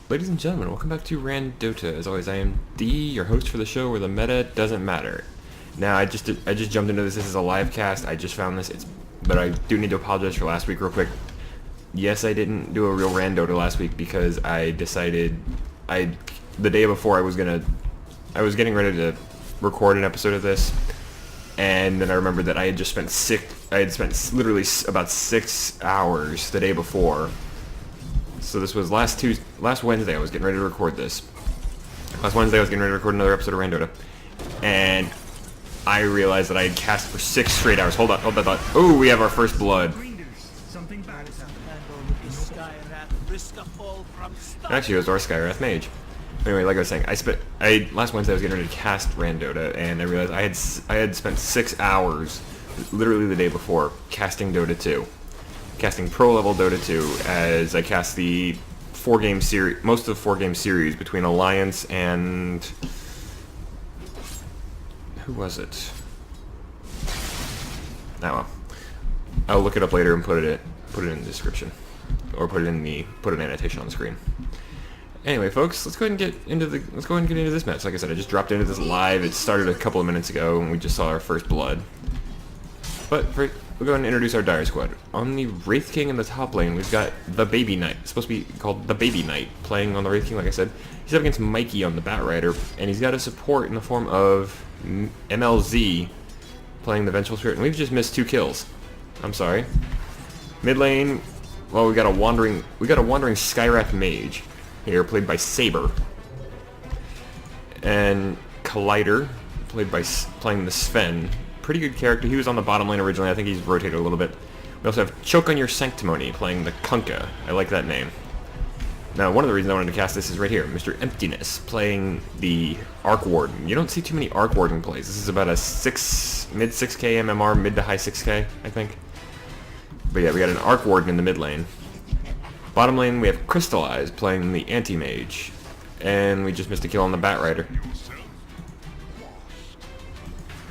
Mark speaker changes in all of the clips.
Speaker 1: Ladies and gentlemen, welcome back to Randota. As always, I am D, your host for the show where the meta doesn't matter. Now, I just jumped into this. This is a live cast. I just found this. But I do need to apologize for last week real quick. Yes, I didn't do a real Randota last week because I decided the day before I was getting ready to record an episode of this, and then I remembered that I had spent literally about 6 hours the day before. So this was last Wednesday. I was getting ready to record this. Last Wednesday I was getting ready to record another episode of Randota, and I realized that I had cast for 6 straight hours. Hold that thought. Oh, we have our first blood. Actually, it was our Skywrath Mage. Anyway, like I was saying, last Wednesday I was getting ready to cast Randota, and I realized I had spent 6 hours, literally the day before, casting Dota 2. Casting pro level Dota 2 as I cast the most of the 4-game series between Alliance and who was it? Oh well, I'll look it up later and put it in the description, or put an annotation on the screen. Anyway, folks, let's go ahead and get into this match. Like I said, I just dropped into this live. It started a couple of minutes ago, and we just saw our first blood. But we'll go ahead and introduce our Dire Squad. On the Wraith King in the top lane, we've got the Baby Knight. It's supposed to be called the Baby Knight, playing on the Wraith King, like I said. He's up against Mikey on the Bat Rider, and he's got a support in the form of MLZ, playing the Vengeful Spirit, and we've just missed 2 kills. I'm sorry. Mid lane, well, we got a wandering Skywrath Mage here, played by Saber, and Collider, playing the Sven. Pretty good character. He was on the bottom lane originally. I think he's rotated a little bit. We also have Choke on Your Sanctimony playing the Kunkka. I like that name. Now, one of the reasons I wanted to cast this is right here. Mr. Emptiness playing the Arc Warden. You don't see too many Arc Warden plays. This is about a mid 6k MMR, mid to high 6k, I think. But yeah, we got an Arc Warden in the mid lane. Bottom lane, we have Crystallize playing the Anti-Mage. And we just missed a kill on the Bat Rider.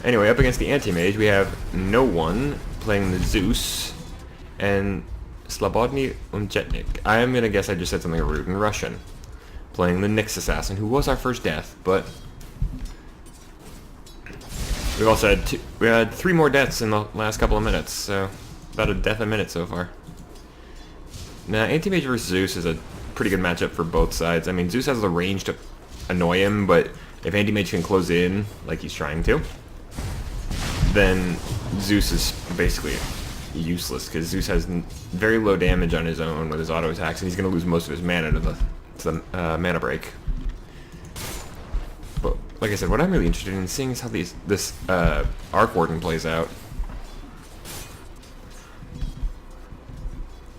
Speaker 1: Anyway, up against the Anti-Mage, we have No One playing the Zeus and Slobodny Unjetnik. I am going to guess I just said something rude in Russian. Playing the Nyx Assassin, who was our first death, but we've also had 3 more deaths in the last couple of minutes, so about a death a minute so far. Now, Anti-Mage versus Zeus is a pretty good matchup for both sides. I mean, Zeus has the range to annoy him, but if Anti-Mage can close in, like he's trying to, then Zeus is basically useless, because Zeus has very low damage on his own with his auto attacks, and he's going to lose most of his mana to the mana break. But like I said, what I'm really interested in seeing is how this Arc Warden plays out,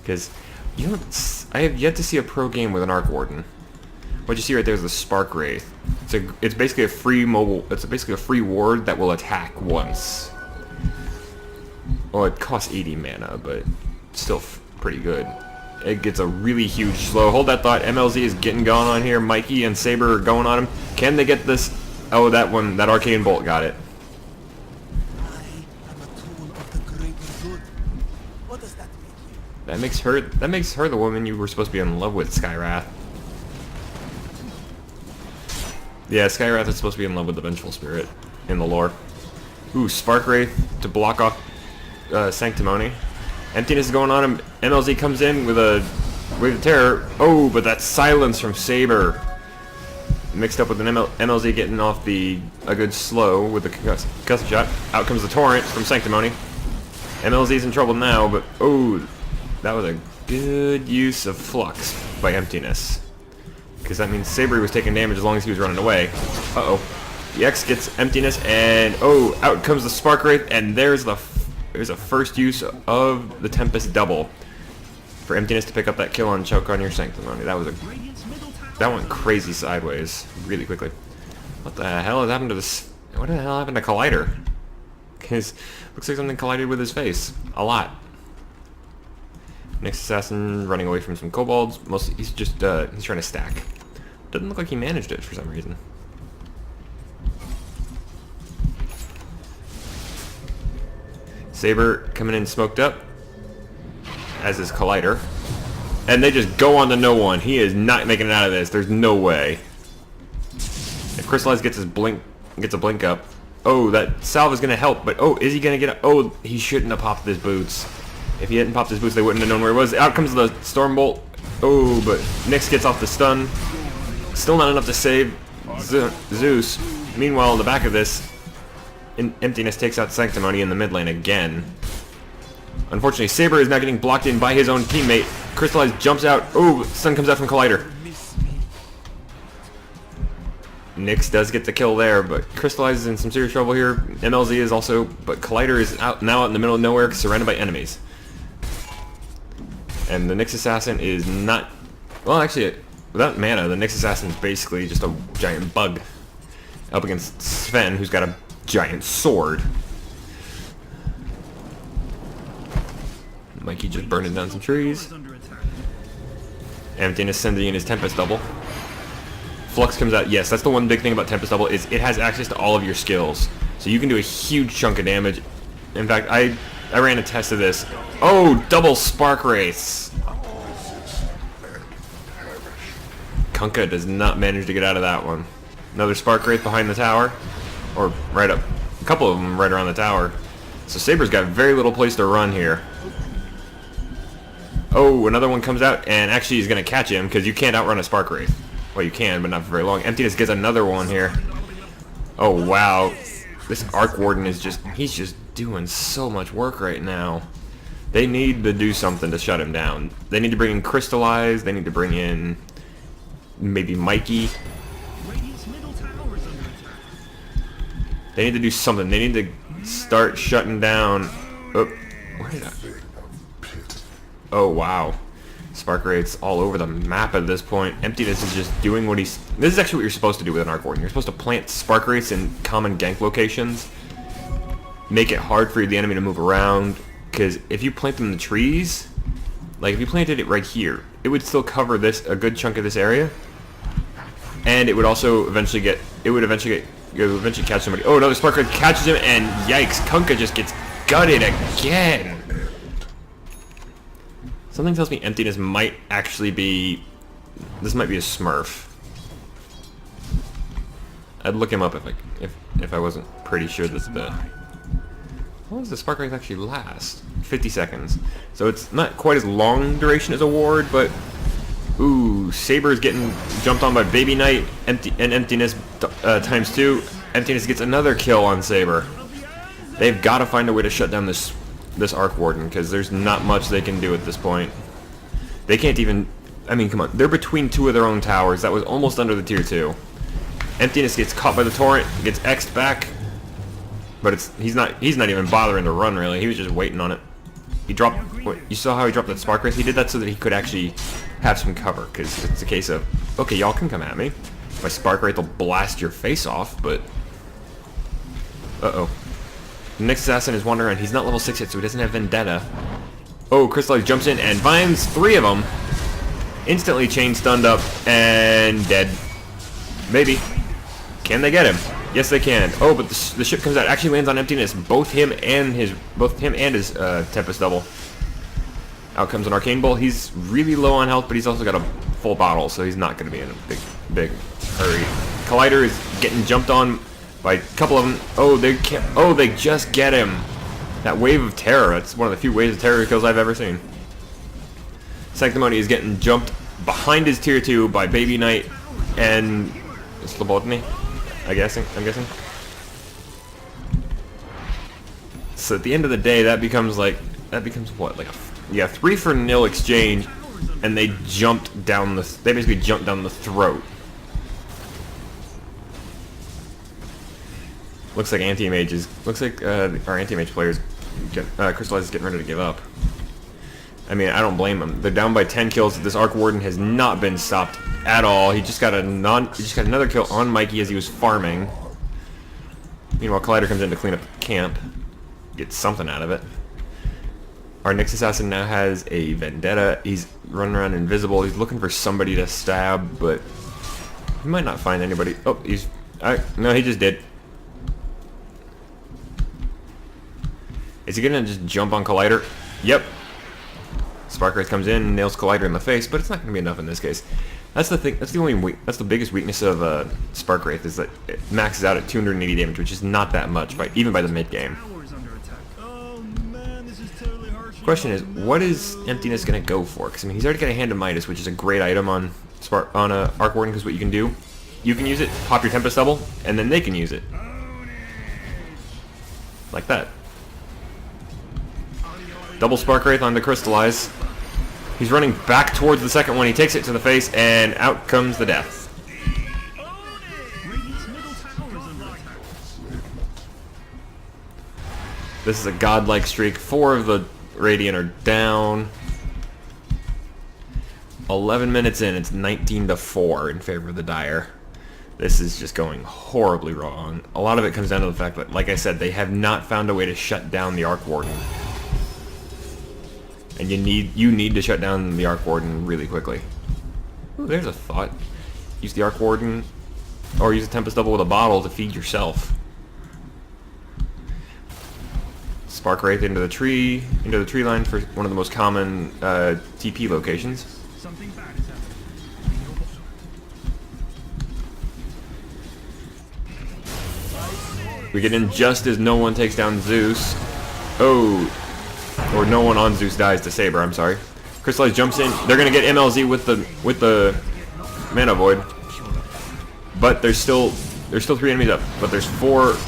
Speaker 1: because I have yet to see a pro game with an Arc Warden. What you see right there is the Spark Wraith. It's basically a free ward that will attack once. Well, it costs 80 mana, but still pretty good. It gets a really huge slow. Hold that thought. MLZ is getting going on here. Mikey and Saber are going on him. Can they get this? Oh, that Arcane Bolt got it. That makes her the woman you were supposed to be in love with, Skywrath. Yeah, Skywrath is supposed to be in love with the Vengeful Spirit in the lore. Ooh, Spark Wraith to block off Sanctimony. Emptiness is going on him. MLZ comes in with a Wave of Terror. Oh, but that silence from Saber mixed up with an MLZ getting off a good slow with the concussive shot. Out comes the Torrent from Sanctimony. MLZ's in trouble now, but oh, that was a good use of Flux by Emptiness, because that means Saber was taking damage as long as he was running away. Uh-oh. The X gets Emptiness, and oh, out comes the Spark Wraith, and there's a first use of the Tempest double for Emptiness to pick up that kill on Choke on Your Sanctimony. That went crazy sideways really quickly. What the hell has happened to this? What the hell happened to Collider? Because looks like something collided with his face. A lot. Nyx Assassin running away from some kobolds. Mostly, he's trying to stack. Doesn't look like he managed it for some reason. Saber coming in smoked up, as is Collider. And they just go on to no one. He is not making it out of this. There's no way. If Crystallize gets his blink, gets a blink up. Oh, that salve is gonna help, but oh, is he gonna get? Oh, he shouldn't have popped his boots. If he hadn't popped his boots, they wouldn't have known where he was. Out comes the Stormbolt. Oh, but Nyx gets off the stun. Still not enough to save Zeus. Meanwhile, in the back of this, Emptiness takes out Sanctimony in the mid lane again. Unfortunately, Saber is now getting blocked in by his own teammate. Crystallize jumps out. Oh, stun comes out from Collider. Nyx does get the kill there, but Crystallize is in some serious trouble here. MLZ is also, but Collider is now out in the middle of nowhere, surrounded by enemies. And the Nyx Assassin is not... Well, actually, without mana, the Nyx Assassin is basically just a giant bug. Up against Sven, who's got a giant sword. Mikey just burning down some trees. Emptiness sending in his Tempest Double. Flux comes out. Yes, that's the one big thing about Tempest Double, is it has access to all of your skills. So you can do a huge chunk of damage. In fact, I ran a test of this. Oh, double Spark Wraiths. Kunkka does not manage to get out of that one. Another Spark Wraith behind the tower. Or right up. A couple of them right around the tower. So Saber's got very little place to run here. Oh, another one comes out, and actually he's going to catch him, because you can't outrun a Spark Wraith. Well, you can, but not for very long. Emptiness gets another one here. Oh, wow. This Arc Warden is just... He's just doing so much work right now. They need to do something to shut him down. They need to bring in Crystallize. They need to bring in... maybe Mikey. They need to do something. They need to start shutting down... Oh, where did I... Oh, wow. Spark Wraiths all over the map at this point. Emptiness is just doing what he's... This is actually what you're supposed to do with an Arc Warden. You're supposed to plant Spark Wraiths in common gank locations. Make it hard for the enemy to move around. Because if you plant them in the trees... Like, if you planted it right here, it would still cover this, a good chunk of this area. And it would also eventually get... It would eventually catch somebody. Oh, another Spark Wraith catches him, and yikes, Kunkka just gets gutted again. Something tells me Emptiness might actually be... This might be a Smurf. I'd look him up if I wasn't pretty sure that the... How long does the Spark Wraith actually last? 50 seconds. So it's not quite as long duration as a ward, but... Ooh, Saber's getting jumped on by Baby Knight, and Emptiness times 2. Emptiness gets another kill on Saber. They've got to find a way to shut down this Arc Warden, because there's not much they can do at this point. They can't even... I mean, come on. They're between two of their own towers. That was almost under the tier 2. Emptiness gets caught by the torrent, gets X'd back, but he's not even bothering to run, really. He was just waiting on it. He dropped... You saw how he dropped that Spark Wraith? He did that so that he could actually have some cover, because it's a case of, okay, y'all can come at me. My Spark Wraith will blast your face off, but... Uh-oh. The next assassin is wandering around. He's not level 6 yet, so he doesn't have Vendetta. Oh, Crystallize jumps in and vines 3 of them. Instantly chain stunned up and dead. Maybe. Can they get him? Yes, they can. Oh, but the ship comes out. Actually lands on Emptiness. Both him and his Tempest Double. Out comes an Arcane Bolt. He's really low on health, but he's also got a full bottle, so he's not going to be in a big hurry. Collider is getting jumped on by a couple of them. Oh, they can't. Oh, they just get him. That wave of terror. That's one of the few waves of terror kills I've ever seen. Sanctimony is getting jumped behind his tier 2 by Baby Knight and Slobodny. I'm guessing. So at the end of the day, that becomes what, like a 3-for-0 exchange, and they jumped down the. They basically jumped down the throat. Looks like Anti-Mage is. Looks like our Anti-Mage players, Crystallize is getting ready to give up. I mean, I don't blame them. They're down by 10 kills. This Arc Warden has not been stopped at all. He just got another kill on Mikey as he was farming. Meanwhile, Collider comes in to clean up the camp, get something out of it. Our Nyx Assassin now has a Vendetta. He's running around invisible. He's looking for somebody to stab, but he might not find anybody. Oh, no, he just did. Is he gonna just jump on Collider? Yep. Spark Wraith comes in, nails Collider in the face, but it's not going to be enough in this case. That's the thing. That's the only. That's the biggest weakness of Spark Wraith is that it maxes out at 280 damage, which is not that much, even by the mid game. Question is, what is Emptiness going to go for? Because I mean, he's already got a Hand of Midas, which is a great item on Arc Warden. Because what you can do, you can use it, pop your Tempest Double, and then they can use it, like that. Double Spark Wraith on the Crystallize. He's running back towards the second one. He takes it to the face, and out comes the death. This is a godlike streak. 4 of the Radiant are down. 11 minutes in, it's 19-4 in favor of the Dire. This is just going horribly wrong. A lot of it comes down to the fact that, like I said, they have not found a way to shut down the Arc Warden. And you need to shut down the Arc Warden really quickly. Ooh, there's a thought. Use the Arc Warden, or use a Tempest Double with a bottle to feed yourself. Spark Wraith into the tree line for one of the most common TP locations.
Speaker 2: Something bad is happening.
Speaker 1: We get in just as no one takes down Zeus. Oh, or no one on Zeus dies to Saber. I'm sorry. Crystallize jumps in. They're gonna get MLZ with the Mana Void, but there's still 3 enemies up. But there's 4 of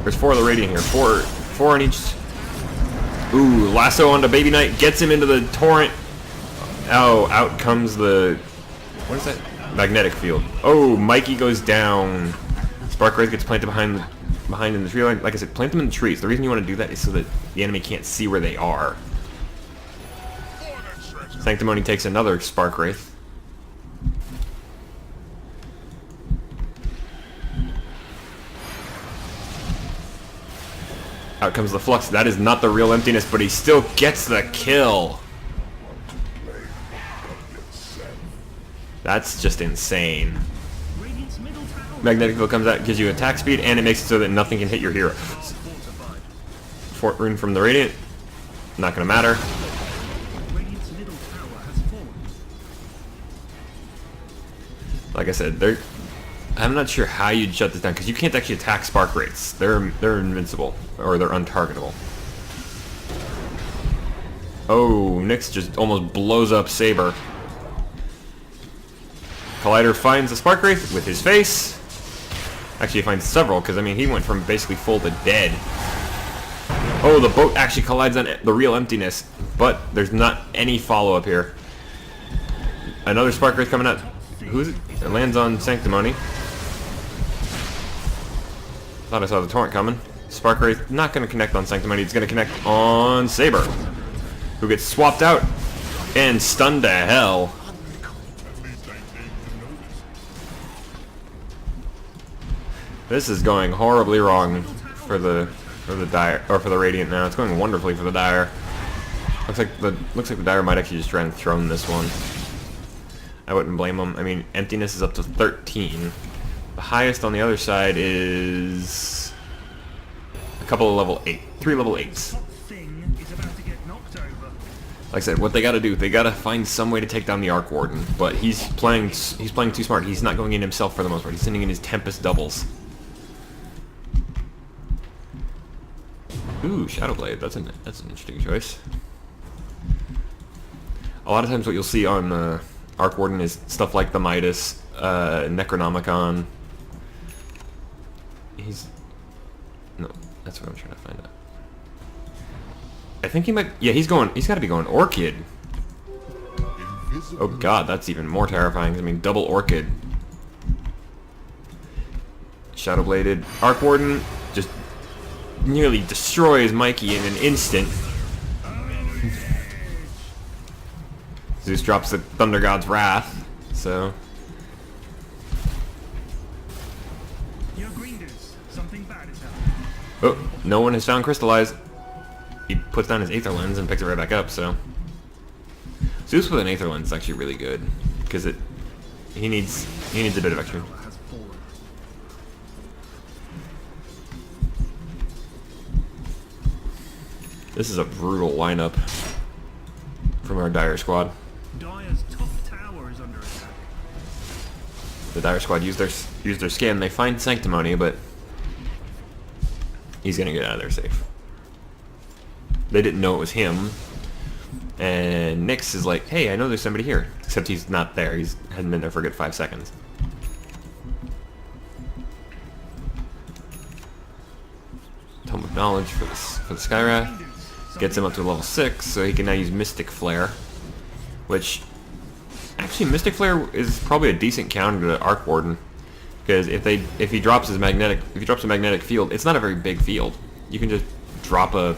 Speaker 1: the Radiant here. Four on each. Ooh, lasso onto Baby Knight, gets him into the torrent. Oh, out comes the... What is that? Magnetic field. Oh, Mikey goes down. Spark Wraith gets planted behind in the tree line. Like I said, plant them in the trees. The reason you want to do that is so that the enemy can't see where they are. Sanctimony takes another Spark Wraith. Out comes the Flux. That is not the real Emptiness, but he still gets the kill. That's just insane. Magnetic Field comes out, gives you attack speed, and it makes it so that nothing can hit your hero. Fort Rune from the Radiant. Not gonna matter. Like I said, I'm not sure how you'd shut this down, because you can't actually attack Spark Wraiths. They're invincible, or they're untargetable. Oh, Nyx just almost blows up Saber. Collider finds a Spark Wraith with his face. Actually, he finds several, because, I mean, he went from basically full to dead. Oh, the boat actually collides on the real Emptiness, but there's not any follow-up here. Another Spark Wraith coming out. Who is it? It lands on Sanctimony. Thought I saw the torrent coming. Spark Wraith not going to connect on Sanctimony. It's going to connect on Saber, who gets swapped out and stunned to hell. This is going horribly wrong for the Dire, or for the Radiant now. It's going wonderfully for the Dire. Looks like the Dire might actually just try and throne this one. I wouldn't blame them. I mean, Emptiness is up to 13. The highest on the other side is a couple of level 8, 3 level 8s. Like I said, what they got to do, they got to find some way to take down the Arc Warden. But he's playing too smart. He's not going in himself for the most part. He's sending in his Tempest doubles. Ooh, Shadowblade. That's an interesting choice. A lot of times, what you'll see on Arc Warden is stuff like the Midas, Necronomicon. No, that's what I'm trying to find out. I think he might. Yeah, he's got to be going Orchid. Oh god, that's even more terrifying. I mean, double Orchid. Shadowbladed. Arc Warden just nearly destroys Mikey in an instant. Zeus drops the Thunder God's Wrath, so... Oh, no one has found Crystallize. He puts down his Aether Lens and picks it right back up, so... Zeus with an Aether Lens is actually really good, because he needs a bit of extra. This is a brutal lineup from our Dire squad.
Speaker 2: Dire's top tower is under attack.
Speaker 1: The Dire squad use their scan. They find Sanctimony, but he's gonna get out of there safe. They didn't know it was him. And Nyx is like, hey, I know there's somebody here. Except he's not there. He's hadn't been there for a good 5 seconds. Tome of Knowledge for the Skywrath. Gets him up to level 6, so he can now use Mystic Flare. Which, actually, Mystic Flare is probably a decent counter to Arc Warden. Because if he drops a magnetic field, it's not a very big field. You can just drop a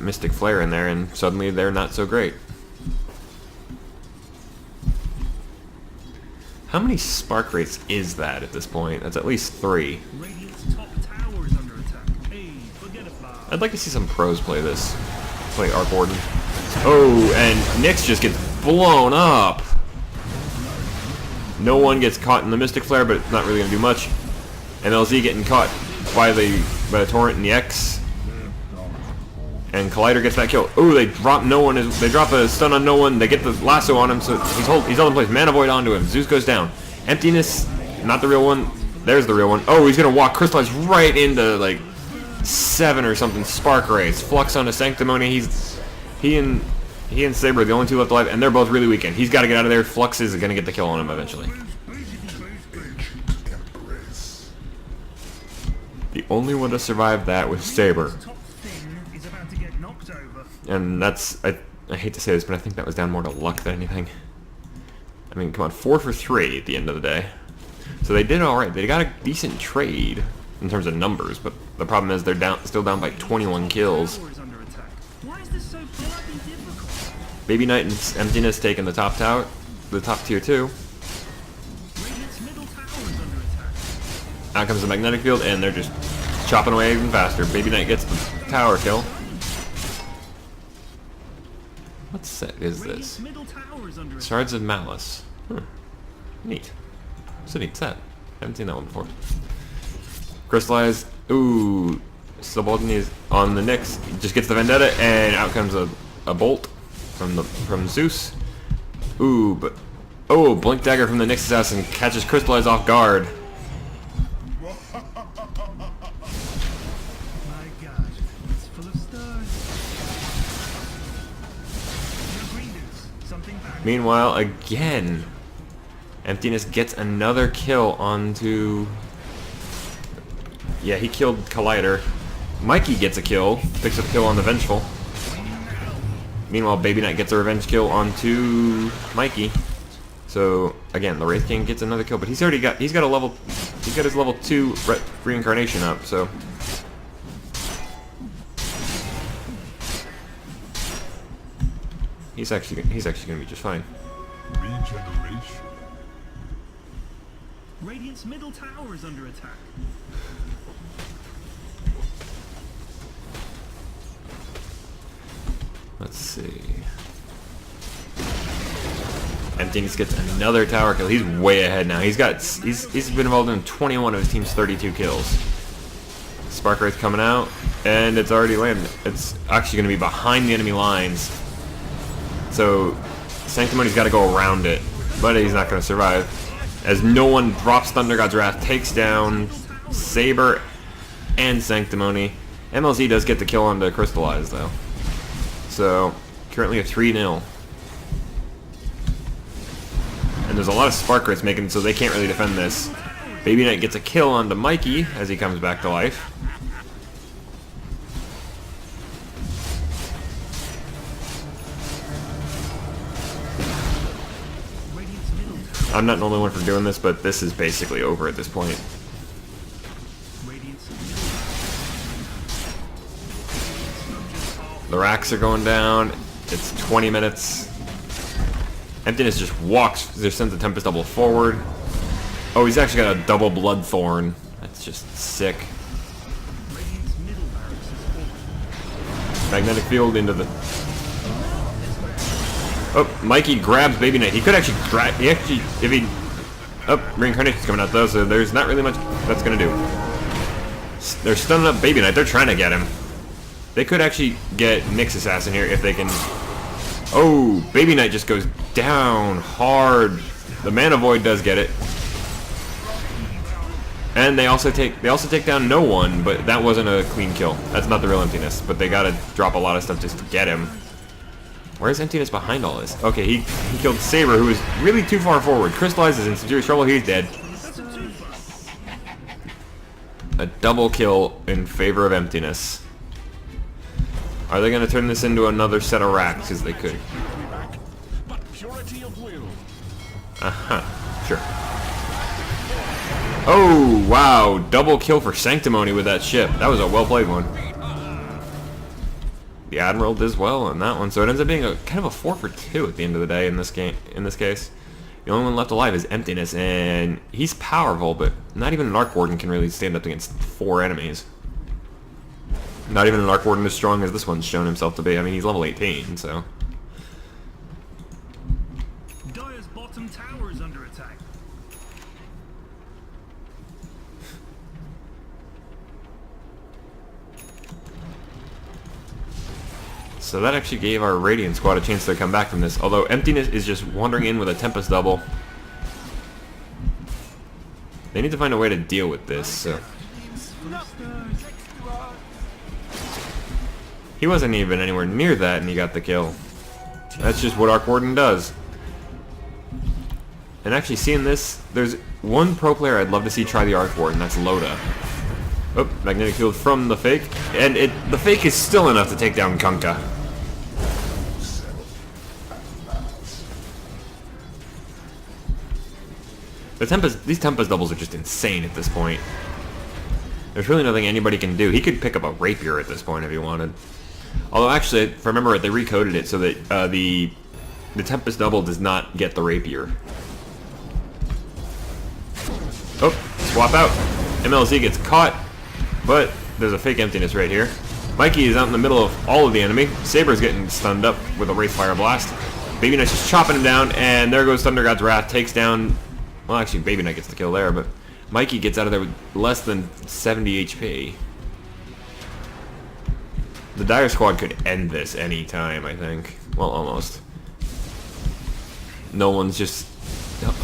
Speaker 1: Mystic Flare in there, and suddenly they're not so great. How many Spark Wraiths is that at this point? That's at least 3.
Speaker 2: Radiant's top tower is under attack. Hey, forget about it.
Speaker 1: I'd like to see some pros play this. Play Arc Warden. Oh, and Nyx just gets blown up. No one gets caught in the Mystic Flare, but it's not really gonna do much. MLZ getting caught by the Torrent and the X. And Collider gets that kill. Oh, they drop no one. They drop a stun on no one. They get the lasso on him, so he's held in place. Mana Void onto him. Zeus goes down. Emptiness, not the real one. There's the real one. Oh, he's gonna walk Crystallize right into like 7 or something Spark Rays. Flux onto Sanctimony. He and Saber are the only 2 left alive, and they're both really weakened. He's got to get out of there. Flux is gonna get the kill on him eventually. The only one to survive that was Saber. And that's, I hate to say this, but I think that was down more to luck than anything. I mean, come on, 4 for 3 at the end of the day. So they did alright. They got a decent trade in terms of numbers, but the problem is they're still down by 21 kills. Baby Knight and Emptiness taking the top tower, the top tier 2. Out comes the magnetic field, and they're just chopping away even faster. Baby Knight gets the tower kill. What set is this? Shards of Malice. Neat. It's a neat set. Haven't seen that one before. Crystallize. Ooh. Subaltern is on the Nyx. Just gets the Vendetta, and out comes a bolt from Zeus. Ooh, but oh, Blink Dagger from the Nyx Assassin catches Crystallize off guard. Meanwhile, again, Emptiness gets another kill onto... Yeah, he killed Collider. Mikey gets a kill, picks up a kill on the Vengeful. Meanwhile, Baby Knight gets a revenge kill onto Mikey. So again, the Wraith King gets another kill, but he's got his level 2 reincarnation up. So he's actually gonna be just fine.
Speaker 2: Regeneration. Radiant's middle tower is under attack.
Speaker 1: Let's see. Emptiness gets another tower kill. He's way ahead now. He's been involved in 21 of his team's 32 kills. Spark Wraith coming out, and it's already landed. It's actually going to be behind the enemy lines. So Sanctimony's got to go around it, but he's not going to survive. As no one drops Thunder God's Wrath, takes down Saber and Sanctimony. MLZ does get the kill onto Crystallize though. So currently a 3-0. And there's a lot of Spark Wraiths making, so they can't really defend this. Baby Knight gets a kill onto Mikey as he comes back to life. I'm not the only one for doing this, but this is basically over at this point. The racks are going down. It's 20 minutes. Emptiness just walks, just sends a Tempest Double forward. Oh, he's actually got a double Bloodthorn. That's just sick. Magnetic field into the... Oh, Mikey grabs Baby Knight. He could actually grab... if he... Oh, Reincarnation's coming out though, so there's not really much that's gonna do. They're stunning up Baby Knight. They're trying to get him. They could actually get Nyx Assassin here if they can... Oh, Baby Knight just goes down hard. The Mana Void does get it. And they also take down No One, but that wasn't a clean kill. That's not the real Emptiness, but they gotta drop a lot of stuff just to get him. Where's Emptiness behind all this? Okay, he killed Saber, who was really too far forward. Crystallize is in serious trouble, he's dead. A double kill in favor of Emptiness. Are they gonna turn this into another set of racks? Because they could. Sure. Oh, wow. Double kill for Sanctimony with that ship. That was a well-played one. The Admiral does well on that one, so it ends up being a kind of a 4 for 2 at the end of the day in this game. In this case, the only one left alive is Emptiness, and he's powerful, but not even an Arc Warden can really stand up against 4 enemies. Not even an Arc Warden as strong as this one's shown himself to be. I mean, he's level 18, so...
Speaker 2: Dire's bottom tower is under attack.
Speaker 1: So that actually gave our Radiant squad a chance to come back from this. Although Emptiness is just wandering in with a Tempest double. They need to find a way to deal with this, so... He wasn't even anywhere near that and he got the kill. That's just what Arc Warden does. And actually seeing this, there's one pro player I'd love to see try the Arc Warden, that's Loda. Oh, Magnetic Field from the Fake. And the Fake is still enough to take down Kunkka. These Tempest doubles are just insane at this point. There's really nothing anybody can do. He could pick up a Rapier at this point if he wanted. Although actually, if I remember it, they recoded it so that the Tempest double does not get the Rapier. Oh, swap out. MLZ gets caught, but there's a fake Emptiness right here. Mikey is out in the middle of all of the enemy. Saber's getting stunned up with a Wraithfire Blast. Baby Knight's just chopping him down, and there goes Thunder God's Wrath, takes down... Well, actually, Baby Knight gets the kill there, but Mikey gets out of there with less than 70 HP. The Dire Squad could end this any time, I think. Well, almost. No one's just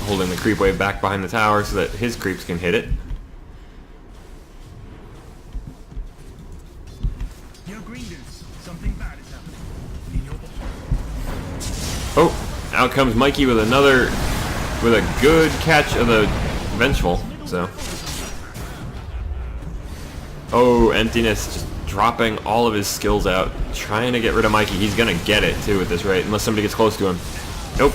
Speaker 1: holding the creep wave back behind the tower so that his creeps can hit it.
Speaker 2: Your Greenders, something bad is happening. In your
Speaker 1: Oh, out comes Mikey with another, with a good catch of the Vengeful, so. Oh, Emptiness just dropping all of his skills out, trying to get rid of Mikey. He's gonna get it too at this rate, unless somebody gets close to him. Nope.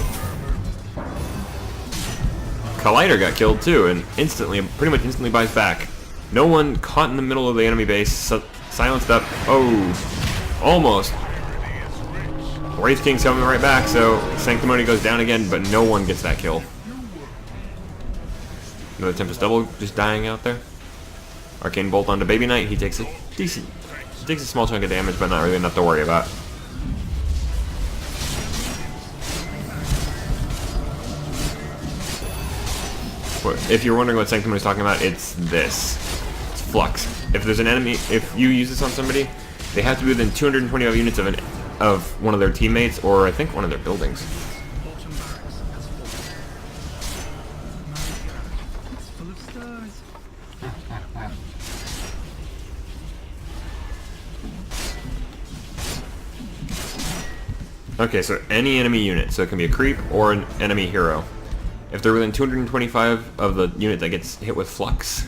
Speaker 1: Collider got killed too, and pretty much instantly buys back. No one caught in the middle of the enemy base, silenced up. Oh, almost. Wraith King's coming right back, so Sanctimony goes down again, but no one gets that kill. Another Tempest double just dying out there. Arcane Bolt onto Baby Knight. He takes a small chunk of damage, but not really enough to worry about. If you're wondering what Sanctimony's talking about, it's this. It's Flux. If there's an enemy, if you use this on somebody, they have to be within 225 units of one of their teammates, or I think one of their buildings.
Speaker 2: bottom barracks has fallen. My God, it's full of stars.
Speaker 1: Okay, so any enemy unit, so it can be a creep or an enemy hero. If they're within 225 of the unit that gets hit with Flux,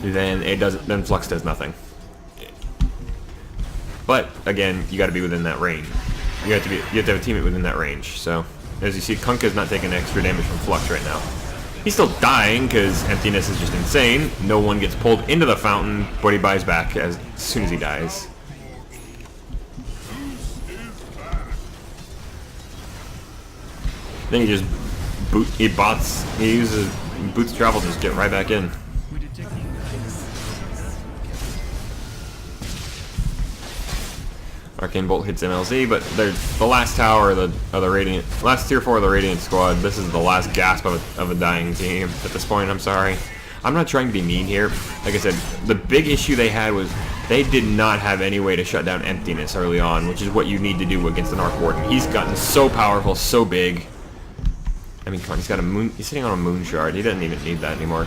Speaker 1: then Flux does nothing. But again, you got to be within that range. You have to have a teammate within that range. So as you see, Kunkka's not taking extra damage from Flux right now. He's still dying because Emptiness is just insane. No one gets pulled into the fountain, but he buys back as soon as he dies. Then he just he uses boots travel to just get right back in.
Speaker 2: We detect you.
Speaker 1: Arcane Bolt hits MLZ, but they're the last tower of the Radiant, last tier 4 of the Radiant squad. This is the last gasp of a dying team at this point. I'm sorry. I'm not trying to be mean here. Like I said, the big issue they had was They did not have any way to shut down Emptiness early on, which is what you need to do against an Arc Warden. He's gotten so powerful, so big. I mean, come on, he's got a moon. He's sitting on a moon shard. He doesn't even need that anymore.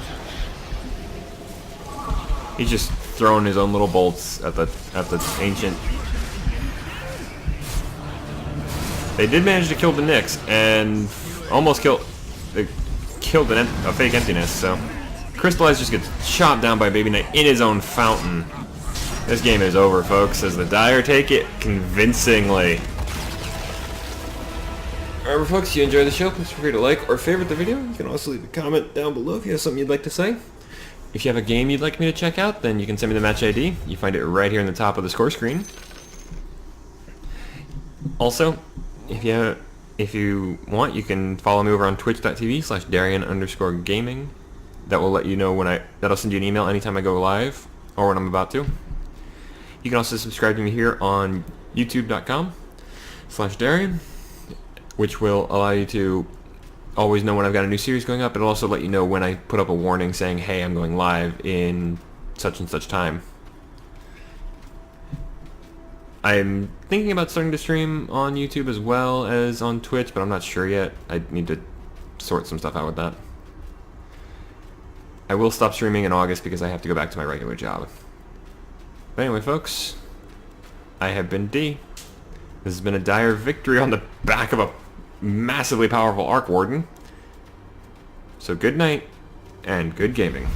Speaker 1: He's just throwing his own little bolts at the ancient. They did manage to kill the Nyx and almost killed a fake Emptiness. So Crystallize just gets chopped down by Baby Knight in his own fountain. This game is over, folks, as the Dire take it convincingly. Alright, folks, if you enjoyed the show, please feel free to like or favorite the video. You can also leave a comment down below if you have something you'd like to say. If you have a game you'd like me to check out, then you can send me the match ID. You find it right here in the top of the score screen. Also, if you want, you can follow me over on twitch.tv/dairyuun_gaming. That will let you know that'll send you an email anytime I go live or when I'm about to. You can also subscribe to me here on youtube.com/Darian, which will allow you to always know when I've got a new series going up. It'll also let you know when I put up a warning saying, hey, I'm going live in such and such time. I'm thinking about starting to stream on YouTube as well as on Twitch, but I'm not sure yet. I need to sort some stuff out with that. I will stop streaming in August because I have to go back to my regular job. But anyway, folks, I have been D. This has been a Dire victory on the back of a massively powerful Arc Warden. So good night, and good gaming.